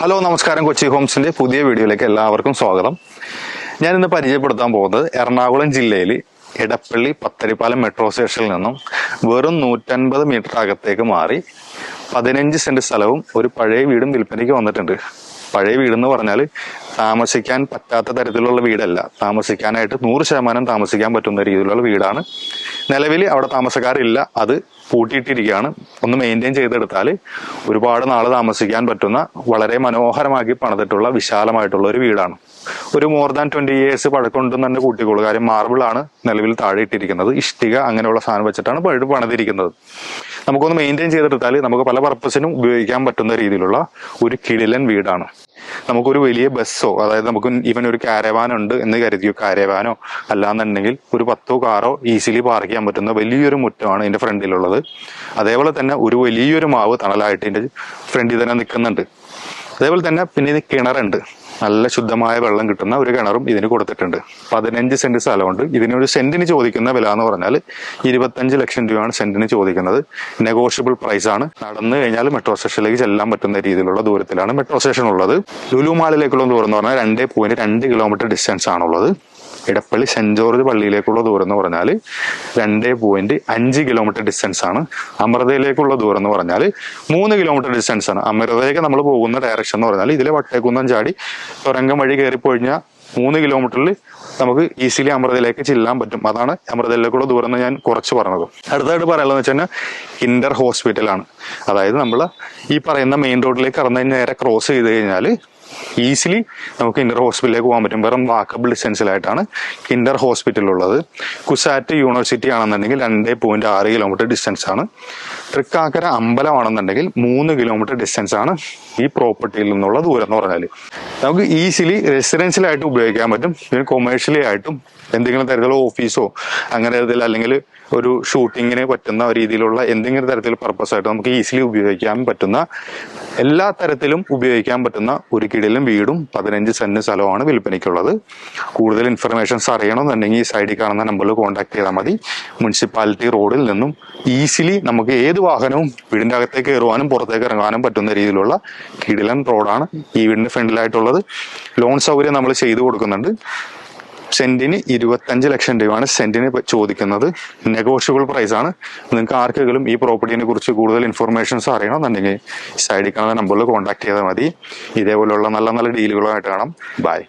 Hello നമസ്കാരം, കൊച്ചി ഹോംസിന്റെ പുതിയ വീഡിയോയിലേക്ക് എല്ലാവർക്കും സ്വാഗതം. ഞാൻ ഇന്ന് പരിചയപ്പെടുത്താൻ പോകുന്നത് എറണാകുളം ജില്ലയിൽ ഇടപ്പള്ളി പത്തരിപ്പാലം മെട്രോ സ്റ്റേഷനിൽ നിന്നും വെറും 150 മീറ്റർ അകത്തേക്ക് മാറി 15 സെന്റ് സ്ഥലവും ഒരു പഴയ വീടും വിൽപ്പനയ്ക്ക് വന്നിട്ടുണ്ട്. പഴയ വീടെന്ന് പറഞ്ഞാൽ താമസിക്കാൻ പറ്റാത്ത തരത്തിലുള്ള വീടല്ല, താമസിക്കാനായിട്ട് 100% താമസിക്കാൻ പറ്റുന്ന രീതിയിലുള്ള വീടാണ്. നിലവിൽ അവിടെ താമസക്കാരില്ല, അത് പൂട്ടിയിട്ടിരിക്കുകയാണ്. ഒന്ന് മെയിൻറ്റെയിൻ ചെയ്തെടുത്താൽ ഒരുപാട് നാൾ താമസിക്കാൻ പറ്റുന്ന വളരെ മനോഹരമാക്കി പണിതിട്ടുള്ള വിശാലമായിട്ടുള്ള ഒരു വീടാണ്. ഒരു മോർ ദാൻ 20 years പഴക്കമുണ്ടെന്ന് തന്നെ കൂട്ടിക്കോളൂ. കാര്യം മാർബിൾ ആണ് നിലവിൽ താഴെ ഇട്ടിരിക്കുന്നത്, ഇഷ്ടിക അങ്ങനെയുള്ള സാധനം വെച്ചിട്ടാണ് പണിതിരിക്കുന്നത്. നമുക്കൊന്ന് മെയിൻറ്റെയിൻ ചെയ്തെടുത്താൽ നമുക്ക് പല പർപ്പസിനും ഉപയോഗിക്കാൻ പറ്റുന്ന രീതിയിലുള്ള ഒരു കിടിലൻ വീടാണ്. നമുക്കൊരു വലിയ ബസ്സോ, അതായത് നമുക്ക് ഈവൻ ഒരു കാരവാൻ ഉണ്ട് എന്ന് കരുതിയോ, കാരവാനോ അല്ലാന്നുണ്ടെങ്കിൽ ഒരു 10 കാറോ ഈസിലി പാർക്ക് ചെയ്യാൻ പറ്റുന്ന വലിയൊരു മുറ്റമാണ് ഇതിന്റെ ഫ്രണ്ടിലുള്ളത്. അതേപോലെ തന്നെ ഒരു വലിയൊരു മാവ് തണലായിട്ട് ഇതിന്റെ ഫ്രണ്ടിൽ തന്നെ നിൽക്കുന്നുണ്ട്. അതേപോലെ തന്നെ പിന്നെ ഇത് കിണറുണ്ട്, നല്ല ശുദ്ധമായ വെള്ളം കിട്ടുന്ന ഒരു കിണറും ഇതിന് കൊടുത്തിട്ടുണ്ട്. 15 സെന്റ് സ്ഥലമുണ്ട്. ഇതിനൊരു സെന്റിന് ചോദിക്കുന്ന വില എന്ന് പറഞ്ഞാൽ 25 ലക്ഷം രൂപയാണ് സെന്റിന് ചോദിക്കുന്നത്. നെഗോഷ്യബിൾ പ്രൈസ് ആണ്. നടന്നു കഴിഞ്ഞാൽ മെട്രോ സ്റ്റേഷനിലേക്ക് ചെല്ലാൻ പറ്റുന്ന രീതിയിലുള്ള ദൂരത്തിലാണ് മെട്രോ സ്റ്റേഷൻ ഉള്ളത്. ലുലു മാളിലേക്കുള്ള ദൂരം എന്ന് പറഞ്ഞാൽ 2.2 കിലോമീറ്റർ ഡിസ്റ്റൻസ് ആണുള്ളത്. ഇടപ്പള്ളി സെന്റ് ജോർജ് പള്ളിയിലേക്കുള്ള ദൂരം എന്ന് പറഞ്ഞാൽ 2.5 കിലോമീറ്റർ ഡിസ്റ്റൻസ് ആണ്. അമൃതയിലേക്കുള്ള ദൂരം എന്ന് പറഞ്ഞാൽ 3 കിലോമീറ്റർ ഡിസ്റ്റൻസ് ആണ്. അമൃതയിലേക്ക് നമ്മൾ പോകുന്ന ഡയറക്ഷൻ എന്ന് പറഞ്ഞാൽ ഇതിലെ വട്ടേക്കുന്നം ചാടി തുരങ്കം വഴി കയറിപ്പോഴിഞ്ഞാൽ 3 കിലോമീറ്ററിൽ നമുക്ക് ഈസിലി അമൃതയിലേക്ക് ചെല്ലാൻ പറ്റും. അതാണ് അമൃതയിലേക്കുള്ള ദൂരം എന്ന് ഞാൻ കുറച്ച് പറഞ്ഞത്. അടുത്തായിട്ട് പറയാനുള്ളത് വെച്ച് കഴിഞ്ഞാൽ കിൻഡർ ഹോസ്പിറ്റലാണ്. അതായത് നമ്മൾ ഈ പറയുന്ന മെയിൻ റോഡിലേക്ക് കടന്നു നേരെ ക്രോസ് ചെയ്ത് കഴിഞ്ഞാൽ ഈസിലി നമുക്ക് കിൻഡർ ഹോസ്പിറ്റലിലേക്ക് പോകാൻ പറ്റും. വെറും വാക്കബിൾ ഡിസ്റ്റൻസിലായിട്ടാണ് കിൻഡർ ഹോസ്പിറ്റൽ ഉള്ളത്. കുസാറ്റ് യൂണിവേഴ്സിറ്റി ആണെന്നുണ്ടെങ്കിൽ 2.6 കിലോമീറ്റർ ഡിസ്റ്റൻസ് ആണ്. തൃക്കാക്കര അമ്പലമാണെന്നുണ്ടെങ്കിൽ 3 കിലോമീറ്റർ ഡിസ്റ്റൻസ് ആണ് ഈ പ്രോപ്പർട്ടിയിൽ നിന്നുള്ള ദൂരം എന്ന് പറഞ്ഞാൽ. നമുക്ക് ഈസിലി റെസിഡൻഷ്യലായിട്ട് ഉപയോഗിക്കാൻ പറ്റും, പിന്നെ കൊമേഴ്ഷ്യലി ആയിട്ടും എന്തെങ്കിലും തരത്തിലുള്ള ഓഫീസോ അങ്ങനെ തരത്തിൽ അല്ലെങ്കിൽ ഒരു ഷൂട്ടിങ്ങിന് പറ്റുന്ന രീതിയിലുള്ള എന്തെങ്കിലും തരത്തിൽ പർപ്പസ് ആയിട്ട് നമുക്ക് ഈസിലി ഉപയോഗിക്കാൻ പറ്റുന്ന, എല്ലാ തരത്തിലും ഉപയോഗിക്കാൻ പറ്റുന്ന ഒരു കിടിലും വീടും 15 സെന്റ് സ്ഥലമാണ് വിൽപ്പനയ്ക്കുള്ളത്. കൂടുതൽ ഇൻഫർമേഷൻസ് അറിയണമെന്നുണ്ടെങ്കിൽ ഈ സൈഡിൽ കാണുന്ന നമ്പറിൽ കോൺടാക്ട് ചെയ്താൽ മതി. മുനിസിപ്പാലിറ്റി റോഡിൽ നിന്നും ഈസിലി നമുക്ക് ഏത് വാഹനവും വീടിന്റെ അകത്തേക്ക് കയറുവാനും പുറത്തേക്ക് ഇറങ്ങാനും പറ്റുന്ന രീതിയിലുള്ള കിടിലൻ റോഡാണ് ഈ വീടിന്റെ ഫ്രണ്ടിലായിട്ടുള്ളത്. ലോൺ സൗകര്യം നമ്മൾ ചെയ്തു കൊടുക്കുന്നുണ്ട്. സെന്റിന് 25 ലക്ഷം രൂപയാണ് സെന്റിന് ചോദിക്കുന്നത്. നെഗോഷ്യബിൾ പ്രൈസ് ആണ്. നിങ്ങൾക്ക് ആർക്കെങ്കിലും ഈ പ്രോപ്പർട്ടിനെ കുറിച്ച് കൂടുതൽ ഇൻഫർമേഷൻസ് അറിയണമെന്നുണ്ടെങ്കിൽ സൈഡിൽ കാണുന്ന നമ്പറിൽ കോൺടാക്ട് ചെയ്താൽ മതി. ഇതേപോലെയുള്ള നല്ല നല്ല ഡീലുകളുമായിട്ട് കാണാം. ബൈ.